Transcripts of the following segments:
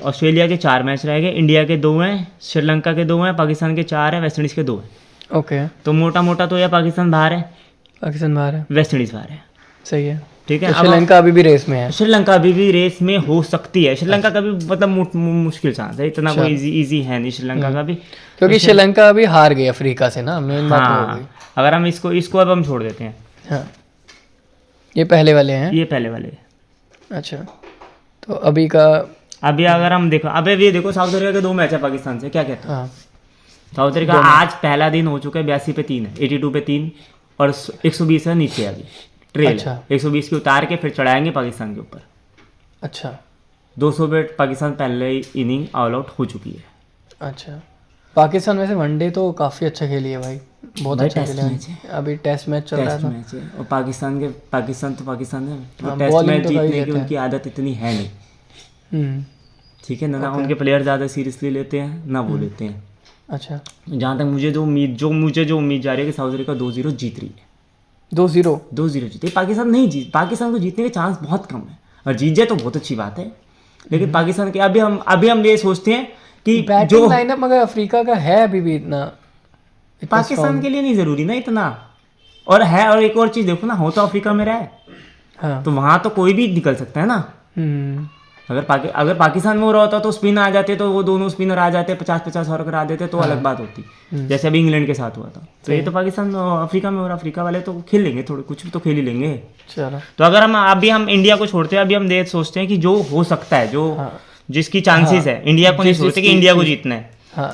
Australia के 4 match रह गए, इंडिया के 2 हैं, श्रीलंका के 2 हैं, पाकिस्तान के 4 हैं, वेस्ट इंडीज़ के 2 हैं। ओके, तो मोटा मोटा तो या पाकिस्तान बाहर है, पाकिस्तान बाहर है, वेस्ट इंडीज़ बाहर है। सही है। ठीक है, तो श्रीलंका अभी भी रेस में है। श्रीलंका अभी भी रेस में हो सकती है। श्रीलंका का भी मतलब मुश्किल चांस है, इतना कोई इजी है नहीं श्रीलंका का भी, क्योंकि श्रीलंका अभी हार गई अफ्रीका से ना, मेन बात वो हो हाँ। गई। अगर हम इसको अब हम छोड़ देते हैं, हाँ, ये पहले वाले हैं। ये पहले वाले। अच्छा, तो अभी का अभी अगर हम देखो, अभी ये देखो साउथ अफ्रीका के 2 मैच है पाकिस्तान से, क्या कहते हो? हाँ, साउथ अफ्रीका आज पहला दिन हो चुका है, 82 पे 3 है, 82 पे 3 और 120 है नीचे अभी ट्रेल। अच्छा। 120 की उतार के फिर चढ़ाएंगे पाकिस्तान के ऊपर। अच्छा 200 पे पाकिस्तान पहले ही इनिंग ऑल आउट हो चुकी है। अच्छा। पाकिस्तान वैसे वनडे तो काफ़ी अच्छा खेली है भाई, बहुत भाई अच्छा टेस्ट खेला मैच है। है। अभी टेस्ट मैच चल रहा टेस्ट था। मैच है और पाकिस्तान तो पाकिस्तान है, हाँ, टेस्ट bowling मैच तो कर ही जीतने की लेते हैं। उनकी आदत इतनी है नहीं। हम्म, ठीक है ना, उनके प्लेयर ज़्यादा सीरियसली लेते हैं ना वो लेते हैं। अच्छा। जहाँ तक मुझे जो उम्मीद जा रही है कि साउथ अफ्रीका 2-0 जीत रही है। 2-0 2-0 जीते। पाकिस्तान को जीतने के चांस बहुत कम है, और जीत जाए तो बहुत अच्छी बात है। लेकिन पाकिस्तान के अभी हम ये सोचते हैं कि बैटिंग लाइनअप मगर अफ्रीका का है अभी भी इतना पाकिस्तान के लिए नहीं जरूरी ना इतना, और है। और एक और चीज देखो ना, हो तो अफ्रीका में रहा है, हाँ। तो वहां तो कोई भी निकल सकता है ना। हम्म, अगर पाकिस्तान में हो रहा होता तो स्पिन आ जाते, तो वो दोनों स्पिनर आ जाते, 50-50 ओवर करा देते, तो अलग बात होती, जैसे अभी इंग्लैंड के साथ हुआ था। तो ये तो पाकिस्तान अफ्रीका में हो रहा, अफ्रीका वाले तो खेल लेंगे, थोड़े कुछ भी तो खेल ही लेंगे। चलो। तो अगर हम इंडिया को छोड़ते हैं, अभी हम सोचते हैं कि जो हो सकता है, जो जिसकी चांसेस है, इंडिया को नहीं सोचते कि इंडिया को जीतना है। हाँ,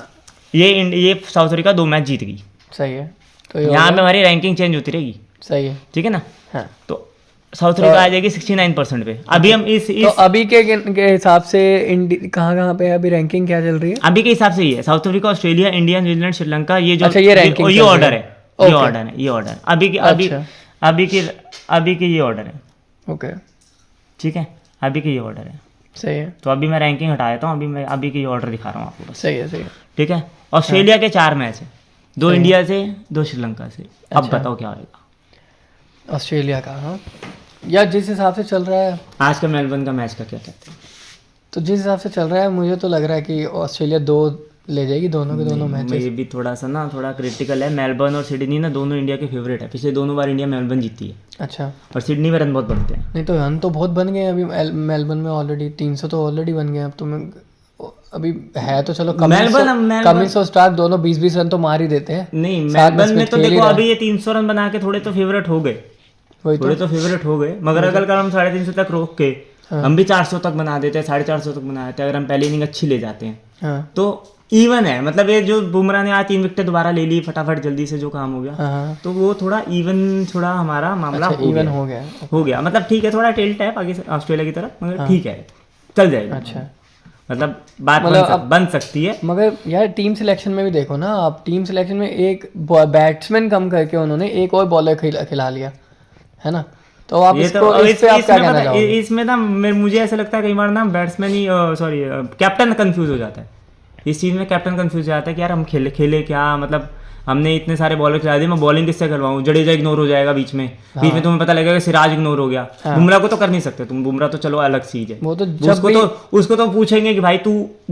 ये साउथ अफ्रीका 2 मैच जीत गई, सही है। तो यहाँ पे हमारी रैंकिंग चेंज होती रहेगी। सही है। ठीक है ना, हाँ, तो साउथ अफ्रीका आ जाएगी 69% पे। अभी हम तो अभी के हिसाब से कहाँ पे है अभी रैंकिंग क्या चल रही है? अभी के हिसाब से ये है, south Africa, Australia, India, New Zealand, Sri Lanka, ये जो अच्छा, ये ranking ये चल ऑर्डर रही है, है। ये ऑर्डर अभी के ये ऑर्डर है। ओके, ठीक है, अभी के ये ऑर्डर है। सही है। तो अभी मैं रैंकिंग हटा देता हूँ, अभी के ये ऑर्डर दिखा रहा हूँ आपको बस। सही है, सही है। ठीक है, ऑस्ट्रेलिया के 4 मैच है, 2 इंडिया से, 2 श्रीलंका से। अब अच्छा। बताओ क्या होगा ऑस्ट्रेलिया का? हाँ यार, जिस हिसाब से चल रहा है, आज का मेलबर्न का मैच का, क्या कहते हैं? तो जिस हिसाब से चल रहा है मुझे तो लग रहा है कि ऑस्ट्रेलिया 2 ले जाएगी, दोनों के दोनों मैचेस। ये भी थोड़ा क्रिटिकल है। मेलबर्न और सिडनी ना दोनों इंडिया के फेवरेट है, पिछले दोनों बार इंडिया मेलबर्न जीती है, अच्छा। और सिडनी में रन बहुत बनते हैं। नहीं तो रन तो बहुत बन गए हैं अभी मेलबर्न में, ऑलरेडी 300 तो ऑलरेडी बन गए हैं। अब तो मैं अभी है तो चलो, कमिंस और स्टार्क दोनों 20-20 रन तो मार ही देते हैं। नहीं, मेलबर्न में तो देखो अभी ये 300 रन बना के थोड़े तो फेवरेट हो गए, मगर अगर हम 350 तक रोक के हम भी 400 तक बना देते हैं, 450 तक बना देते हैं, अगर हम पहली इनिंग अच्छी ले जाते हैं, हाँ, तो इवन है। मतलब ये जो बुमराह ने आज 3 विकेट दोबारा ले ली फटाफट जल्दी से, जो काम हो गया, हाँ, तो वो थोड़ा हमारा मामला इवन हो गया। मतलब ठीक है, थोड़ा टिल्ट है पाकिस्तान ऑस्ट्रेलिया की तरफ, मगर ठीक है, चल जाएगा। अच्छा, मतलब बात बन सकती है। मगर यार टीम सिलेक्शन में भी देखो ना आप, टीम सिलेक्शन में एक बैट्समैन कम करके उन्होंने एक और बॉलर खिला लिया है ना। तो आप इस पे आप क्या कहना चाहोगे? इसमें ना मुझे ऐसा लगता है कई बार ना बैट्समैन ही कैप्टन कंफ्यूज हो जाता है। इस चीज़ में कैप्टन कंफ्यूज हो जाता है कि यार हम खेले क्या, मतलब हमने इतने सारे बॉलर खिला दिए, मैं बॉलिंग किससे करवाऊँ? जडेजा इग्नोर हो जाएगा बीच में तुम्हें पता लगेगा सिराज इग्नोर हो गया। बुमराह को तो कर नहीं सकते तुम, बुमराह तो चलो अलग चीज है, वो तो उसको तो पूछेंगे कि भाई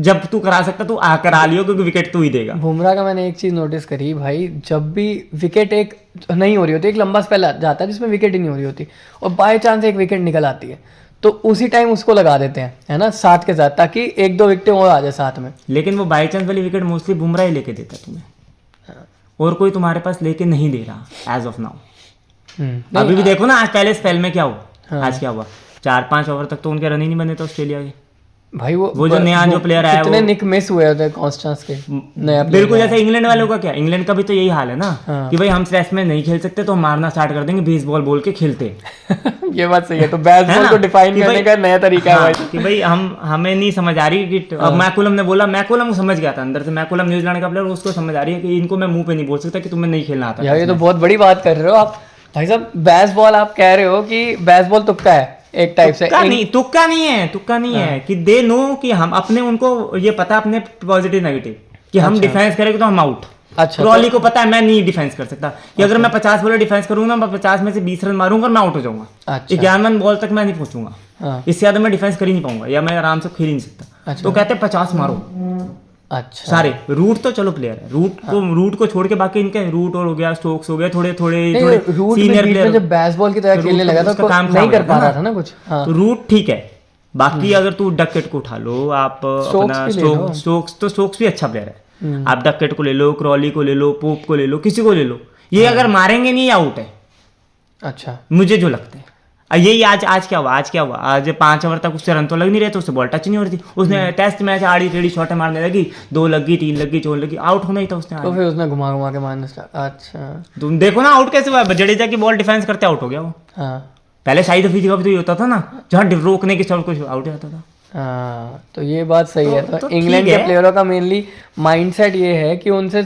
जब तू करा सकता तू करा लियो, क्योंकि विकेट तू ही देगा। बुमराह का मैंने एक चीज नोटिस करी भाई, जब भी विकेट एक नहीं हो रही होती, एक लंबा स्पेल जाता है जिसमें विकेट ही नहीं हो रही होती, और बाय चांस एक विकेट निकल आती है, तो उसी टाइम उसको लगा देते हैं, है ना, साथ के साथ, ताकि 1-2 विकेटें और आ जाए साथ में। लेकिन वो बाई चांस वाली विकेट मोस्टली बुमराह ही लेके देता तुम्हें, और कोई तुम्हारे पास लेके नहीं दे रहा एज ऑफ नाउ। अभी भी देखो ना, आज पहले स्पेल में क्या हुआ, आज क्या हुआ, 4-5 ओवर तक तो उनके रन ही नहीं बने थे ऑस्ट्रेलिया के। भाई वो जो नया जो प्लेयर आया, कितने निक मिस हुए थे कॉन्स्टेंस के, नया बिल्कुल जैसे इंग्लैंड वालों का क्या, इंग्लैंड का भी तो यही हाल है ना, कि भाई हम टेस्ट में नहीं खेल सकते तो हम मारना स्टार्ट कर देंगे, बेसबॉल बोल के खेलते। ये बात सही है। तो बेसबॉल को डिफाइन करने का नया तरीका है भाई, कि भाई हमें नहीं समझ आ रही कि अब मैकुलम ने बोला, मैकुलम समझ गया था अंदर से, मैकुलम न्यूजीलैंड का प्लेयर, उसको समझ आ रही है कि इनको मैं मुंह पे नहीं बोल सकता कि तुम्हें नहीं खेलना आता। यार ये तो बहुत बड़ी बात कर रहे हो आप भाई साहब। बेसबॉल आप कह रहे हो कि बेसबॉल तुक्का है एक टाइप से? तुक्का नहीं है कि दे नो कि हम अपने, उनको ये पता अपने पॉजिटिव नेगेटिव कि हम डिफेंस करेंगे तो हम आउट। अच्छा, क्रॉली को पता है मैं नहीं डिफेंस कर सकता, कि अगर मैं 50 बॉल डिफेंस करूंगा, मैं 50 में से 20 रन मारूंगा और मैं आउट हो जाऊंगा। 11 बॉल तक मैं नहीं पहुंचूंगा, इससे ज्यादा मैं डिफेंस कर ही नहीं पाऊंगा, या मैं आराम से खेल ही नहीं सकता। अच्छा। तो कहते 50 मारो अच्छा सारे। रूट तो चलो प्लेयर है, रूट को छोड़ के बाकी इनके रूट और हो गया, स्टोक्स हो गया, थोड़े रूट में बीच में जब बेसबॉल की तरह खेलने लगा था तो नहीं कर पा रहा था ना कुछ। हाँ तो रूट ठीक है। बाकी अगर तू डकेट को उठा लो, आप अपना स्टोक्स भी अच्छा प्लेयर है। आप डकेट को ले लो, क्रॉली को ले लो, पोप को ले लो, किसी को ले लो, ये अगर मारेंगे नहीं आउट है। अच्छा मुझे जो लगता है यही आज क्या हुआ, आज 5 ओवर तक उससे रन तो लग नहीं रहे थे, उससे बॉल टच नहीं हो रही थी। उसने टेस्ट मैच आड़ी टेढ़ी शॉटें मारने लगी, 2 लगी, 3 लगी, 4 लगी, आउट होना ही था उसने। तो फिर उसने घुमा के मारना स्टार्ट। अच्छा तुम देखो ना आउट कैसे हुआ, जडेजा की बॉल डिफेंस करते आउट हो गया वो। हाँ पहले शाहिद हफीज का भी तो ये होता था ना, जहाँ रोकने के सब कुछ आउट जाता था। हाँ तो ये बात सही है। तो इंग्लैंड ठीक के है। प्लेयरों का मेनली माइंडसेट ये है कि उनसे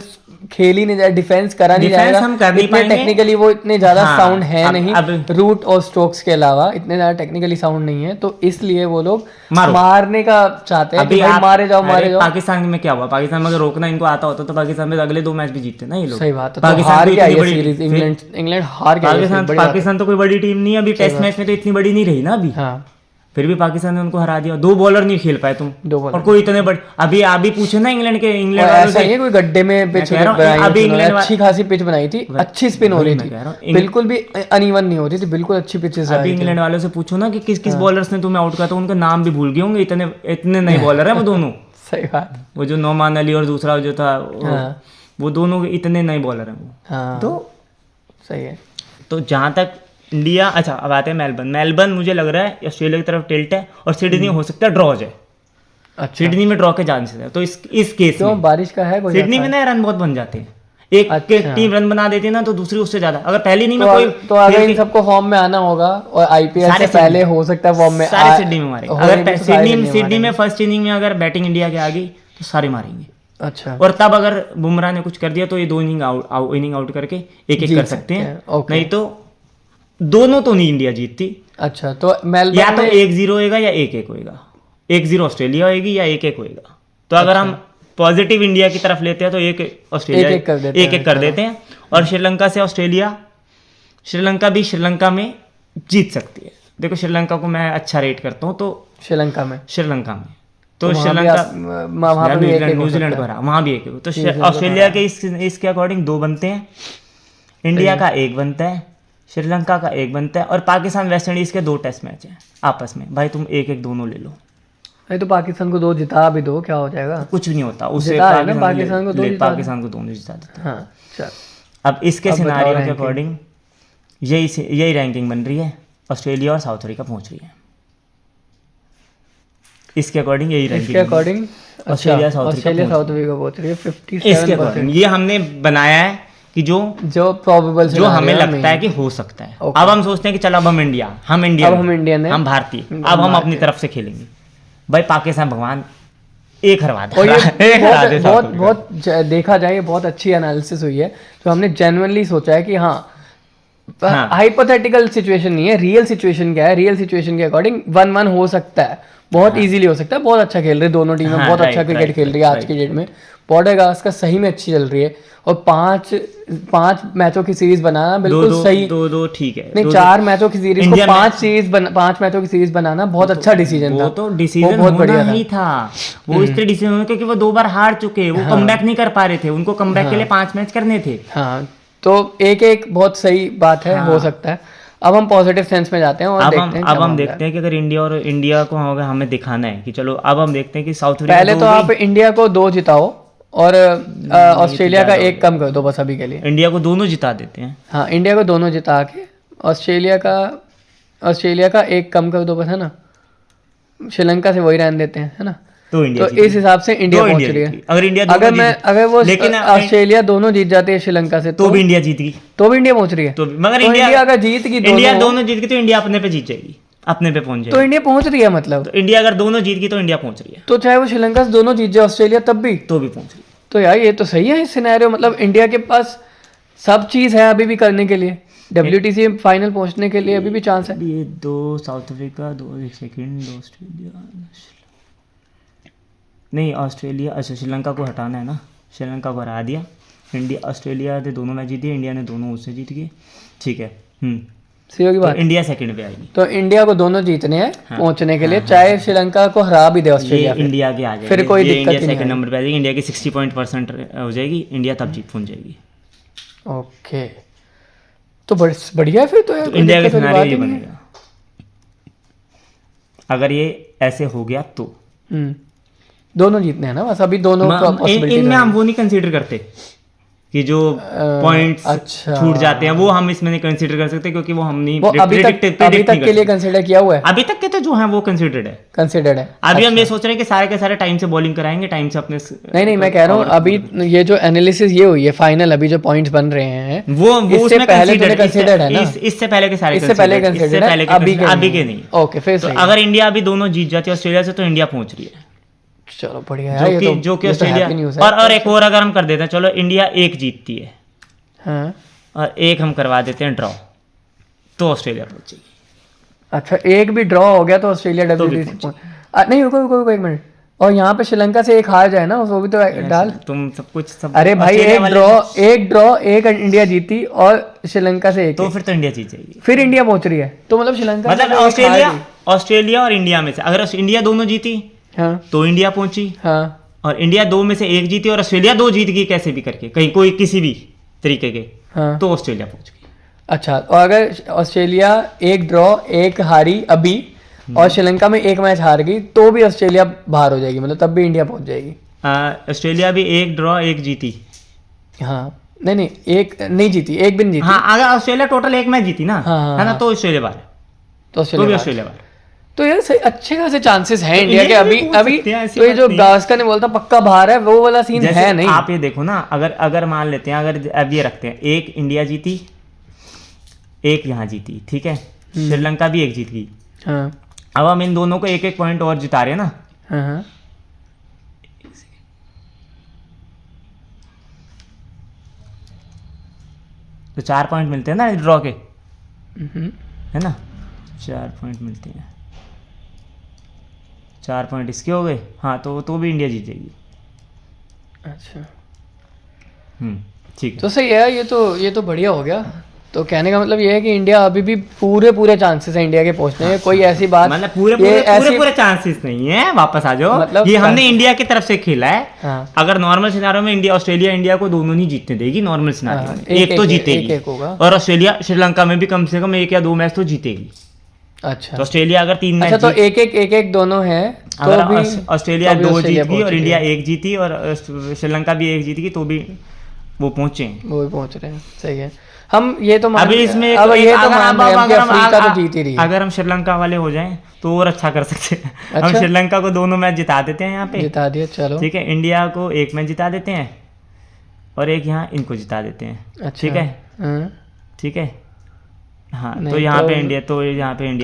खेल ही नहीं जाए, डिफेंस करा नहीं डिफेंस जाएगा। हम कर नहीं इतने पाएंगे। टेक्निकली वो इतने ज्यादा हाँ, साउंड है नहीं, अब रूट और स्ट्रोक्स के अलावा इतने ज्यादा टेक्निकली साउंड नहीं है, तो इसलिए वो लोग मारो। मारने का चाहते हैं कि भाई मारे जाओ मारे जाओ। पाकिस्तान में क्या हुआ, पाकिस्तान में अगर रोकना इनको आता होता तो पाकिस्तान में अगले 2 मैच भी जीतते ना ये लोग। सही बात है। तो पाकिस्तान हार तो के आई इतनी है बड़ी सीरीज, इंग्लैंड हार के आई है सीरीज, बड़ी बात है। पाकिस्तान तो कोई बड़ी टीम नहीं है अभी, टेस्ट मैच में तो इतनी बड़ी नहीं रही ना अभी। हाँ फिर भी पाकिस्तान ने उनको हरा दिया। 2 बॉलर नहीं खेल पाए तुम, 2 बॉलर और कोई इतने बड़े अभी पूछे ना इंग्लैंड और ऐसा ही है कोई गड्ढे में पिच बनाई, अभी इंग्लैंड अच्छी खासी पिच बनाई थी, अच्छी स्पिन हो रही मैं कह रहा थी, बिल्कुल भी अनइवन नहीं होती थी, बिल्कुल अच्छी पिचेस। अभी इंग्लैंड वालों से पूछो ना कि किस बॉलर्स ने तुम्हें आउट किया, तो उनका नाम भी भूल गए होंगे, इतने नए बॉलर है वो दोनों। सही बात। वो जो नौमान अली और दूसरा जो था वो दोनों इतने नए बॉलर हैं वो। हाँ तो सही है। तो जहाँ तक इंडिया, अच्छा अब आते हैं मेलबर्न मुझे लग रहा है ऑस्ट्रेलिया की तरफ टिल्ट है, और सिडनी हो सकता है ड्रॉ है। अच्छा सिडनी में ड्रॉ के चांसेस है। तो इस केस में बारिश का है कोई सिडनी में ना रन बहुत बन जाते हैं। एक टीम रन बना देती है ना, तो दूसरी उससे ज्यादा। अगर पहली नहीं में कोई तो अगर इन सबको फॉर्म में आना होगा और आईपीएल से पहले हो सकता है फॉर्म में, सारे सिडनी में मारेंगे। अगर सिडनी में फर्स्ट इनिंग में अगर बैटिंग इंडिया के आ गई तो सारे मारेंगे। अच्छा और तब अगर बुमराह ने कुछ कर दिया तो ये 2 इनिंग आउट करके एक कर सकते हैं। नहीं तो दोनों तो नहीं इंडिया जीतती। अच्छा तो मेलबर्न या तो 1-0 होएगा या 1-1 होएगा, 1-0 ऑस्ट्रेलिया होएगी या 1-1 होएगा। तो अगर हम पॉजिटिव इंडिया की तरफ लेते हैं तो 1 ऑस्ट्रेलिया 1-1 कर देते हैं। और श्रीलंका से ऑस्ट्रेलिया, श्रीलंका भी श्रीलंका में जीत सकती है। देखो श्रीलंका को मैं अच्छा रेट करता हूँ। तो श्रीलंका में तो श्रीलंका न्यूजीलैंड को हरा, वहाँ भी 1-1। तो ऑस्ट्रेलिया के इसके अकॉर्डिंग 2 बनते हैं, इंडिया का 1 बनता है, श्रीलंका का 1 बनता है, और पाकिस्तान वेस्ट इंडीज के 2 टेस्ट मैच हैं आपस में। भाई तुम 1-1 दोनों ले लो। नहीं तो पाकिस्तान को 2 जिता भी दो, क्या हो जाएगा? कुछ नहीं होता उससे। पाकिस्तान को 2 जिता देते। हाँ चल। अब इसके सिनारियो के अकॉर्डिंग यही रैंकिंग बन रही है। ऑस्ट्रेलिया और साउथ अफ्रीका पहुंच रही है इसके अकॉर्डिंग। यही रैंकिंग इसके अकॉर्डिंग ऑस्ट्रेलिया साउथ अफ्रीका पहुंच रही है 57%। इसके अकॉर्डिंग ये हमने बनाया है कि जो प्रोबेबल, जो हमें लगता है कि हो सकता है। अब हम सोचते हैं कि चलो अब हम इंडियन हम भारतीय, अब हम अपनी तरफ से खेलेंगे। भाई पाकिस्तान भगवान एक हरवा दे। बहुत देखा जाए बहुत अच्छी एनालिसिस हुई है, तो हमने जेन्युइनली सोचा है कि हाँ हाइपोथेटिकल सिचुएशन नहीं है, रियल सिचुएशन क्या है, रियल सिचुएशन के अकॉर्डिंग 1-1 हो सकता है, बहुत इजीली हो सकता है। बहुत अच्छा खेल रही है दोनों टीमें, बहुत अच्छा क्रिकेट खेल रही है आज की डेट में। बॉर्डर गावस्कर सही में अच्छी चल रही है, और 5 मैचों की सीरीज बनाना बिल्कुल सही। 2 ठीक है, नहीं 4 मैचों की सीरीज को 5 मैचों की सीरीज बनाना बहुत अच्छा डिसीजन था। वो तो डिसीजन बहुत बढ़िया ही था। वो इसलिए डिसीजन हुआ क्योंकि वो 2 बार हार चुके, वो कमबैक नहीं कर पा रहे थे, उनको कमबैक के लिए 5 मैच करने थे। हाँ तो 1-1 बहुत सही बात है, हो सकता है। अब हम पॉजिटिव सेंस में जाते हैं और देखते हैं। अब हम देखते हैं कि अगर इंडिया को हमें दिखाना है कि चलो अब हम देखते हैं कि साउथ अफ्रीका, पहले तो आप इंडिया को 2 जिताओ और ऑस्ट्रेलिया का 1 कम कर दो बस अभी के लिए। इंडिया को दोनों जिता देते हैं। हाँ इंडिया को दोनों जिता के ऑस्ट्रेलिया का 1 कम कर दो बस, है ना। श्रीलंका से वही रहने देते हैं, है ना। तो इस हिसाब से इंडिया पहुंच रही है। अगर वो ऑस्ट्रेलिया दोनों जीत जाते हैं श्रीलंका से तो भी इंडिया जीत गई, तो भी इंडिया पहुंच रही है। मगर इंडिया अगर जीत गई, इंडिया दोनों जीत गई तो इंडिया अपने पे जीत जाएगी, अपने पे पहुंच जाएगी। तो इंडिया पहुंच रही है मतलब। तो इंडिया अगर दोनों जीत गई तो इंडिया पहुंच रही है। तो चाहे वो श्रीलंका से दोनों जीत जाए ऑस्ट्रेलिया तब भी तो भी पहुंच रही है। तो यार ये तो सही है इस सिनेरियो। मतलब इंडिया के पास सब चीज है अभी भी करने के लिए, WTC फाइनल पहुंचने के लिए अभी भी चांस है। ये 2 साउथ अफ्रीका, 2 सेकंड, 2 ऑस्ट्रेलिया, नहीं ऑस्ट्रेलिया, अच्छा श्रीलंका को हटाना है ना, श्रीलंका को हरा दिया। इंडिया ऑस्ट्रेलिया ने दोनों मैच जीती, इंडिया ने दोनों उससे जीत गए, ठीक है। सीओ की तो बात। इंडिया सेकंड पे आएगी। तो इंडिया को दोनों जीतने हैं हाँ। पहुंचने के लिए, चाहे श्रीलंका को हरा भी दे ये ऑस्ट्रेलिया फिर। इंडिया के आ जाएगी, फिर कोई ये दिक्कत इंडिया ही नहीं सेकंड आएगी। नंबर पे आ जाएगी, इंडिया की 60% हो जाएगी, इंडिया तब जीत पहुंच जाएगी। ओके, तो बढ़िया है फिर तो यार, तो कोई इंडिया का दिक्कत वाली सिनारियो बात ये ही नहीं है। बनेगा अगर ये ऐसे हो गया तो। दोनों जीतने हैं ना बस, अभी दोनों का possibility इनमें हम रहेगी। वो नहीं कंसीडर करते कि जो पॉइंट्स अच्छा। छूट जाते हैं, वो हम इसमें नहीं कंसीडर कर सकते, क्योंकि वो हम नहीं वो अभी predict तक नहीं के कर लिए सकते। कंसिडर किया हुआ है, अभी तक के तो जो है वो कंसीडर्ड है। कंसिडर्ड है। अभी हम ये सोच रहे हैं कि सारे के सारे टाइम से बॉलिंग कराएंगे, टाइम से अपने नहीं मैं कह रहा हूँ अभी ये जो एनालिसिस ये हुई है फाइनल, अभी जो पॉइंट्स बन रहे हैं वो इससे उसमें पहले तूने considered- कंसिडर्ड है ना, इससे पहले के सारे इससे पहले considered, कंसिडर्ड है, अभी के नहीं। ओके फिर तो सही है। अगर इंडिया अभी दोनों जीत जाती है ऑस्ट्रेलिया से, तो इंडिया पहुंच रही है, चलो बढ़िया है, ये जो कि ये तो ऑस्ट्रेलिया। happy news है। और एक और अगर हम कर देते हैं, चलो इंडिया एक जीतती है हाँ और एक हम करवा देते हैं ड्रॉ, तो ऑस्ट्रेलिया पहुंचेगी। अच्छा, एक भी ड्रॉ हो गया तो ऑस्ट्रेलिया भी WTC नहीं, रुको एक मिनट, और यहाँ पे श्रीलंका से एक हार जाए ना, वो भी तो डाल। तुम सब कुछ सब अरे भाई ऑस्ट्रेलिया एक वाले- ड्रॉ एक इंडिया जीती और श्रीलंका से एक, तो फिर तो इंडिया जीत जाएगी। फिर इंडिया पहुंच रही है, तो मतलब श्रीलंका मतलब से एक हार ऑस्ट्रेलिया गई। ऑस्ट्रेलिया और इंडिया में से अगर इंडिया दोनों जीती हाँ तो इंडिया पहुंची, हाँ और इंडिया दो में से एक जीती और ऑस्ट्रेलिया दो जीत गई, कैसे भी करके कहीं कोई किसी भी तरीके के, हाँ। तो ऑस्ट्रेलिया पहुंच गई। अच्छा, और अगर ऑस्ट्रेलिया एक ड्रॉ एक हारी अभी और श्रीलंका में एक मैच हार गई, तो भी ऑस्ट्रेलिया बाहर हो जाएगी, मतलब तब भी इंडिया पहुंच जाएगी। ऑस्ट्रेलिया भी एक ड्रॉ एक जीती। हाँ नहीं एक नहीं जीती, एक भी नहीं जीती, हाँ, अगर ऑस्ट्रेलिया टोटल एक मैच जीती ना, हाँ, है ना, हाँ। तो ऑस्ट्रेलिया बाहर, तो तो भी ऑस्ट्रेलिया ऑस्ट्रेलिया बाहर। तो यार सही अच्छे खासे चांसेस हैं तो इंडिया के इंडिया अभी भी पहुंच अभी सकते हैं, ऐसी तो ये बात जो नहीं। गावस्कर ने बोलता पक्का बाहर है, वो वाला सीन जैसे है नहीं। आप ये देखो ना, अगर मान लेते हैं, अगर अब ये रखते हैं, एक इंडिया जीती एक यहाँ जीती, ठीक है, श्रीलंका भी एक जीत गई, हाँ अब हम इन दोनों को एक एक पॉइंट और जिता रहे हैं ना, हाँ हाँ तो 4 पॉइंट मिलते हैं ना ड्रॉ के, हम्म, है ना, 4 पॉइंट मिलते हैं, 4 पॉइंट इसके हो गए, हाँ, तो भी इंडिया जीत जाएगी। अच्छा ठीक है। तो सही है, ये तो बढ़िया हो गया। तो कहने का मतलब ये है कि इंडिया अभी भी पूरे चांसेस है इंडिया के पहुंचने के, कोई ऐसी बात मतलब ये ऐसी- पूरे चांसेस नहीं है, वापस आ जाओ, मतलब ये हमने chances- इंडिया की तरफ से खेला है। हाँ अगर नॉर्मल सिनारियो में इंडिया इंडिया को दोनों नहीं जीतने देगी, नॉर्मल सिनारियो हाँ, में एक- एक तो एक- जीतेगी, एक होगा। और ऑस्ट्रेलिया श्रीलंका में भी कम से कम 1 या 2 मैच तो जीतेगी। अच्छा तो ऑस्ट्रेलिया अगर 3 अच्छा, मैच तो एक दोनों है तो अगर भी ऑस्ट्रेलिया तो भी 2 ऑस्ट्रेलिया जीत गई और पहुंच इंडिया रही 1 जीती और श्रीलंका भी 1 जीत गई, तो भी वो पहुंचे। वो भी पहुंच रहे हैं। सही है, हम ये तो अभी इसमें अब ये तो अगर मान रहे हैं कि अफ्रीका तो जीत ही रही है। अगर हम श्रीलंका वाले हो जाएं तो और अच्छा कर सकते हैं। हम अच्छा। श्रीलंका को दोनों मैच जिता देते हैं यहाँ पे, जिता दिया, चलो ठीक है, इंडिया को एक मैच जिता देते हैं और एक यहाँ इनको जिता देते हैं, अच्छा ठीक है, हाँ। ठीक है, हाँ, नहीं, तो यहाँ तो- पे इंडिया तो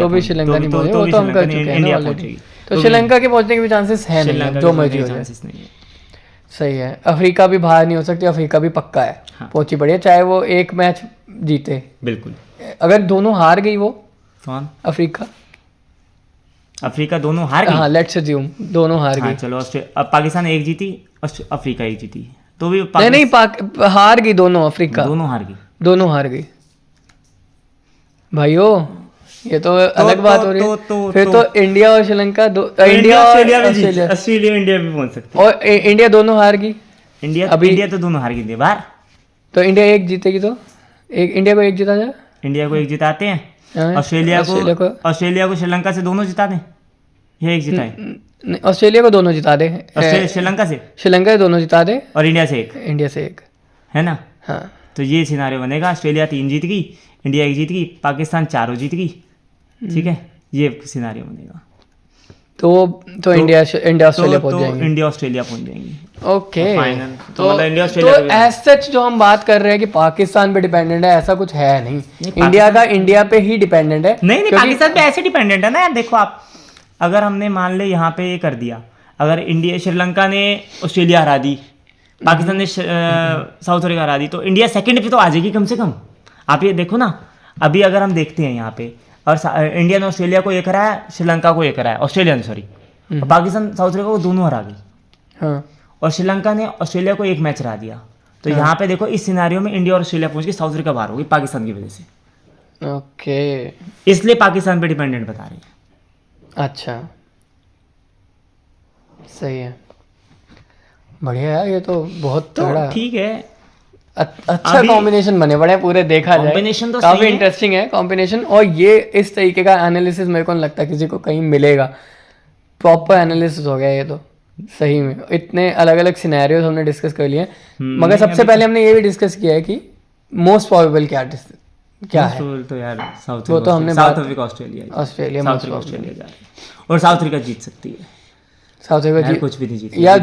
भी श्रीलंका नहीं पहुंचे, वो भी तो हम कर श्रीलंका चुके हैं ना इंडिया ऑलरेडी। पहुंचेगी। तो श्रीलंका के पहुंचने के भी चांसेस है नहीं, श्रीलंका जो के मर्जी हो पहुंचने के जाए। chances नहीं है। सही है, अफ्रीका भी बाहर नहीं हो सकती, अफ्रीका भी पक्का है, हाँ। पहुंची बढ़िया, चाहे वो एक मैच जीते, बिल्कुल। अगर दोनों हार गई वो कौन? अफ्रीका, अफ्रीका दोनों हार गई। हाँ लेट्स अज्यूम दोनों हार हाँ, गई, चलो, अब पाकिस्तान एक जीती, अफ्रीका एक जीती, तो भी नहीं हार गई दोनों, अफ्रीका दोनों हार गई। दोनों हार गई भाइयों, ये तो अलग बात हो रही है। फिर तो इंडिया और श्रीलंका इंडिया और ऑस्ट्रेलिया भी ऑस्ट्रेलिया ऑस्ट्रेलिया इंडिया भी पहुंच सकती है। और इंडिया दोनों हार गई, इंडिया तो दोनों हार गई थी बाहर। तो इंडिया एक जीतेगी, तो एक इंडिया को एक जीता जाए, इंडिया को एक जिताते हैं, हाँ, ऑस्ट्रेलिया को श्रीलंका से दोनों जिता दें, या एक जिताए ऑस्ट्रेलिया को दोनों जिता दे, श्रीलंका से, श्रीलंका से दोनों जिता दे, और इंडिया से एक, इंडिया से एक, है है ना। हाँ तो ये सिनारियो बनेगा, ऑस्ट्रेलिया 3 जीत गई, इंडिया 1 जीत गई, पाकिस्तान 4 जीत गई, ठीक है, ये सिनारियो बनेगा। तो इंडिया ऑस्ट्रेलिया पहुंच जाएंगे, इंडिया ऑस्ट्रेलिया पहुंच जाएंगी। ओके, फाइनल तो मतलब इंडिया ऑस्ट्रेलिया तो एज सच जो हम बात कर रहे हैं कि पाकिस्तान पे डिपेंडेंट है, ऐसा कुछ है नहीं, इंडिया का इंडिया पे ही डिपेंडेंट है। नहीं, पाकिस्तान पे ऐसे डिपेंडेंट है ना यार, देखो आप, अगर हमने मान ले यहाँ पे ये कर दिया, अगर इंडिया श्रीलंका ने ऑस्ट्रेलिया हरा दी, पाकिस्तान ने साउथ अफ्रीका हरा दी, तो इंडिया सेकंड पे तो आ जाएगी कम से कम। आप ये देखो ना, अभी अगर हम देखते हैं यहाँ पे, और इंडिया ने ऑस्ट्रेलिया को एक हराया, श्रीलंका को एक हराया, ऑस्ट्रेलिया ने सॉरी, और पाकिस्तान साउथ अफ्रीका को दोनों हरा गई, हाँ और श्रीलंका ने ऑस्ट्रेलिया को एक मैच हरा दिया। तो यहाँ पे देखो, इस सिनारियो में इंडिया और ऑस्ट्रेलिया पहुंच के साउथ अफ्रीका बाहर होगी पाकिस्तान की वजह से। ओके, इसलिए पाकिस्तान पे डिपेंडेंट बता रही है। अच्छा, सही है, बढ़िया है, ये तो बहुत तो तगड़ा, ठीक है, अच्छा अभी कॉम्बिनेशन बने पड़े हैं पूरे, देखा जाए कॉम्बिनेशन तो काफी सही है। इंटरेस्टिंग है कॉम्बिनेशन। और ये इस तरीके का एनालिसिस मेरे को नहीं लगता किसी को कहीं मिलेगा, प्रॉपर एनालिसिस हो गया ये तो सही में। इतने अलग अलग सिनेरियोज हमने डिस्कस कर लिए, मगर नहीं, सबसे अभी पहले हमने ये भी डिस्कस किया है कि मोस्ट प्रोबेबल क्या है, तो यार साउथ वो तो हमने साउथ बात, Africa Australia Australia south most Africa probably। Australia जा रही है, और साउथ अफ्रीका जीत सकती है साउथ अफ्रीका यार, जी कुछ भी नहीं जीती यार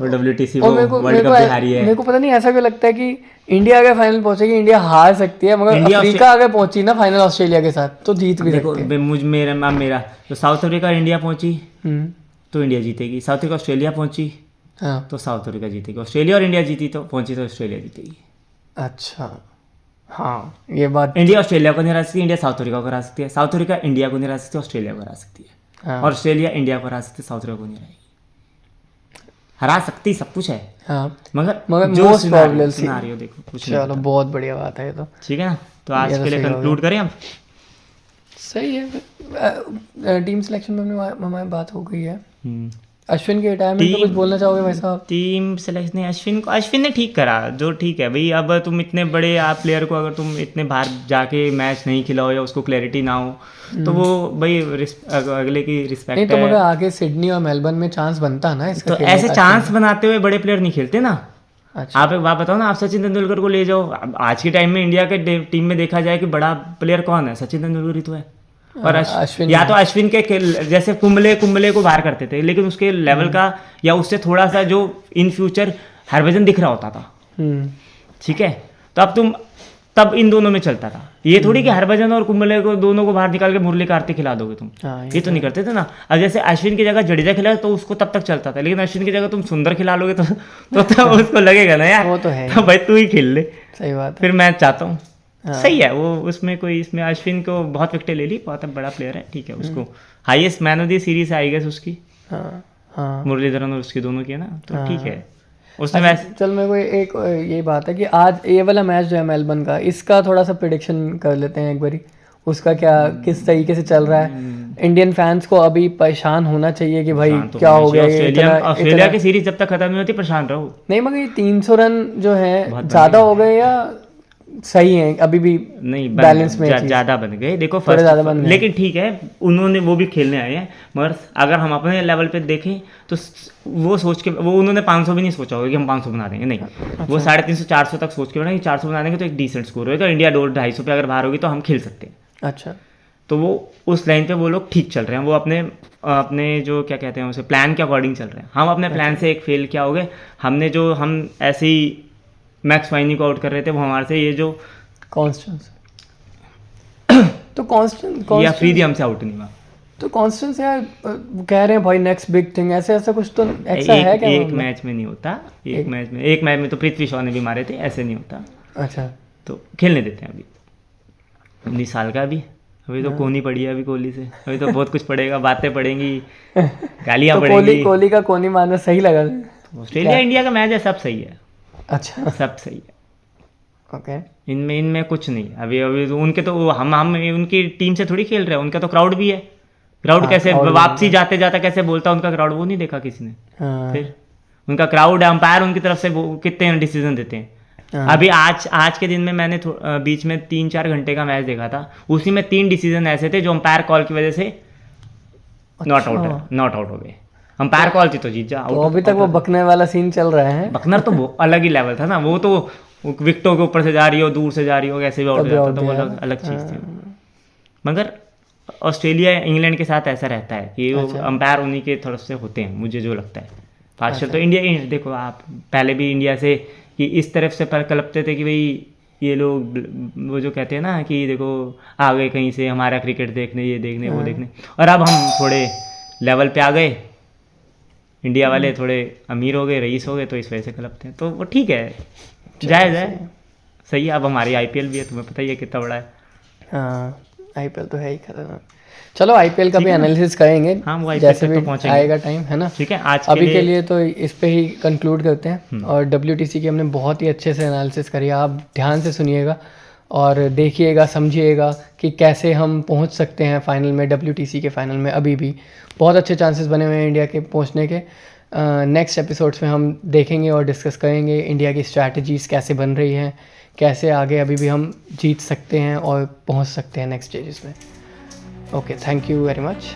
वो WTC और वो मेरे को वर्ल्ड कप भी हारी है। मेरे को पता नहीं ऐसा क्यों लगता है कि इंडिया अगर फाइनल पहुंचेगी इंडिया हार सकती है, मगर इंडिया अफ्रीका अगर पहुंची ना फाइनल ऑस्ट्रेलिया के साथ तो जीत भी देखो सकती है। मेरा तो साउथ अफ्रीका और इंडिया पहुंची हम्म, तो इंडिया जीतेगी, साउथ अफ्रीका ऑस्ट्रेलिया पहुंची हाँ, तो साउथ अफ्रीका जीतेगी, ऑस्ट्रेलिया और इंडिया जीती तो पहुंची तो ऑस्ट्रेलिया जीतेगी। अच्छा, हाँ ये बात, इंडिया ऑस्ट्रेलिया को नहीं हरा सकती, इंडिया साउथ अफ्रीका को हरा सकती है, साउथ अफ्रीका इंडिया को नहीं हरा सकती, ऑस्ट्रेलिया को हरा सकती है, हाँ और ऑस्ट्रेलिया इंडिया को हरा सकती है, साउथ अफ्रीका को नहीं हराएगी। हरा सकती सब कुछ है, हाँ, मगर most probable सिनारियो देखो कुछ नहीं चलो होता। बहुत बढ़िया बात है ये तो, ठीक है ना, तो आज ये तो के लिए सही हो कंक्लूड करें हम। सही है। टीम सिलेक्शन में हमारी बात हो गई है। अश्विन के रिटायरमेंट पे कुछ बोलना चाहोगे भाई साहब? टीम सिलेक्शन ने अश्विन ने ठीक करा, जो ठीक है भाई। अब तुम इतने बड़े आप प्लेयर को अगर तुम इतने बाहर जाके मैच नहीं खिलाओ या उसको क्लैरिटी ना हो तो वो भाई अगले की रिस्पेक्ट नहीं तो है। मगर आगे सिडनी और मेलबर्न में चांस बनता है ना इसका तो खेलने ऐसे का। चांस बनाते हुए बड़े प्लेयर नहीं खेलते ना। अच्छा, आप एक बात बताओ ना, आप सचिन तेंदुलकर को ले जाओ। अब आज के टाइम में इंडिया के टीम में देखा जाए कि बड़ा प्लेयर कौन है, सचिन तेंदुलकर ही तो है। और अश्विन या तो अश्विन के जैसे कुंबले को बाहर करते थे, लेकिन उसके लेवल का या उससे थोड़ा सा जो इन फ्यूचर हरभजन दिख रहा होता था। ठीक है, तो अब तब इन दोनों में चलता था। ये थोड़ी कि हरभजन और कुंबले को दोनों को बाहर निकाल के मुरली कार्तिक खिला दोगे तुम। हाँ, ये तो नहीं करते थे ना। अब जैसे अश्विन की जगह जडेजा खिला तो उसको तब तक चलता था, लेकिन अश्विन की जगह तुम सुंदर खिला लोगे तो उसको लगेगा ना यार, वो तो है, तो भाई तू ही खेल ले, सही बात है। फिर मैं चाहता हूँ। हाँ। सही है वो, उसमें कोई इसमें अश्विन को बहुत विकेटें ले ली, बहुत बड़ा प्लेयर है, ठीक है। उसको highest man of the series I guess उसकी, हाँ हाँ, मुरलीधरन और उसकी दोनों की है ना, तो हाँ। ठीक है। उसने अच्छा, वैसे चल मेरे को एक ये बात है कि आज ये वाला मैच जो है मेलबर्न का, इसका थोड़ा सा प्रिडिक्शन कर लेते हैं एक बारी। उसका क्या किस तरीके से चल रहा है? इंडियन फैंस को अभी परेशान होना चाहिए कि भाई तो क्या हो गया ये ऑस्ट्रेलिया की सीरीज जब तक खत्म नहीं होती परेशान रहो। नहीं मगर ये 300 रन जो है बहुत ज्यादा हो गए या सही है अभी भी? नहीं बैलेंस में चीज़। ज्यादा बन गए, देखो थोड़े ज़्यादा बन गए। लेकिन ठीक है, उन्होंने वो भी खेलने आए हैं। मगर अगर हम अपने लेवल पे देखें तो वो सोच के वो उन्होंने 500 भी नहीं सोचा होगा कि हम 500 बना देंगे, नहीं। वो 350 400 तक सोच के बना कि 400 बना देंगे तो एक डिसेंट स्कोर होगा, इंडिया 250 पे अगर बाहर होगी तो हम खेल सकते हैं। अच्छा, तो वो उस लाइन पे वो लोग ठीक चल रहे हैं, वो अपने जो क्या कहते हैं उसे प्लान के अकॉर्डिंग चल रहे हैं। हम अपने प्लान से एक फेल क्या हो गए, हम ऐसे ही मैक्स वाइनी को आउट कर रहे थे, वो हमारे से ये जो कॉन्स्टेंस तो कॉन्स्टेंस या फ्रीदी हमसे आउट नहीं हुआ। तो कॉन्स्टेंस यार कह रहे हैं भाई नेक्स्ट बिग थिंग, ऐसा कुछ तो ऐसा है क्या? एक मैच में नहीं होता, एक मैच में तो पृथ्वी शॉ ने भी मारे थे, ऐसे नहीं होता। अच्छा, तो खेलने देते हैं अभी 19 साल का अभी तो कोहनी पड़ी है अभी कोहली से, अभी तो बहुत कुछ पड़ेगा, बातें पड़ेंगी, गालियां तो पड़ेंगी। कोहली का कोहनी मारना सही लगा? ऑस्ट्रेलिया इंडिया का मैच है, सब सही है, अच्छा, सब सही है। ओके, इनमें कुछ नहीं। अभी तो उनके तो हम उनकी टीम से थोड़ी खेल रहे हैं, उनका तो क्राउड भी है। क्राउड कैसे वापसी जाते जाते कैसे बोलता उनका क्राउड, वो नहीं देखा किसी ने। हाँ, फिर उनका क्राउड है, अंपायर उनकी तरफ से कितने डिसीजन देते हैं। हाँ। अभी आज के दिन में मैंने बीच में 3-4 घंटे का मैच देखा था, उसी में 3 डिसीजन ऐसे थे जो अंपायर कॉल की वजह से नॉट आउट हो गए। अंपायर कॉल थी तो जीत जा। तो अभी तक वो बकने वाला सीन चल रहा है। बकनर तो वो अलग ही लेवल था ना, वो तो विकेटों के ऊपर से जा रही हो, दूर से जा रही हो, कैसे भी आउट हो जाता, तो वो अलग चीज़ थी। मगर ऑस्ट्रेलिया इंग्लैंड के साथ ऐसा रहता है कि अंपायर उन्हीं के तरफ से होते हैं, मुझे जो लगता है। पार्शल तो इंडिया, देखो आप पहले भी इंडिया से कि इस तरफ से पर कलपते थे कि भाई ये लोग वो जो कहते हैं ना कि देखो आ गए कहीं से हमारा क्रिकेट देखने, ये देखने वो देखने, और अब हम थोड़े लेवल पे आ गए, इंडिया वाले थोड़े अमीर हो गए, रईस हो गए, तो इस वजह से कलपते हैं। तो वो ठीक है, जायज़ है, सही है। अब हमारी IPL भी है, तुम्हें पता ही है कितना बड़ा है। हाँ, IPL तो है ही खतरनाक। चलो IPL का भी एनालिसिस करेंगे, हाँ, वो IPL जैसे भी तो पहुंचेंगे, आएगा टाइम, है ना। ठीक है, आज अभी के लिए तो इस पे ही कंक्लूड करते हैं। और WTC की हमने बहुत ही अच्छे से एनालिसिस करी, आप ध्यान से सुनिएगा और देखिएगा, समझिएगा कि कैसे हम पहुंच सकते हैं फाइनल में, WTC के फाइनल में। अभी भी बहुत अच्छे चांसेस बने हुए हैं इंडिया के पहुंचने के। नेक्स्ट एपिसोड्स में हम देखेंगे और डिस्कस करेंगे इंडिया की स्ट्रैटेजीज़ कैसे बन रही हैं, कैसे आगे अभी भी हम जीत सकते हैं और पहुंच सकते हैं नेक्स्ट स्टेजेस में। Okay, thank you very much.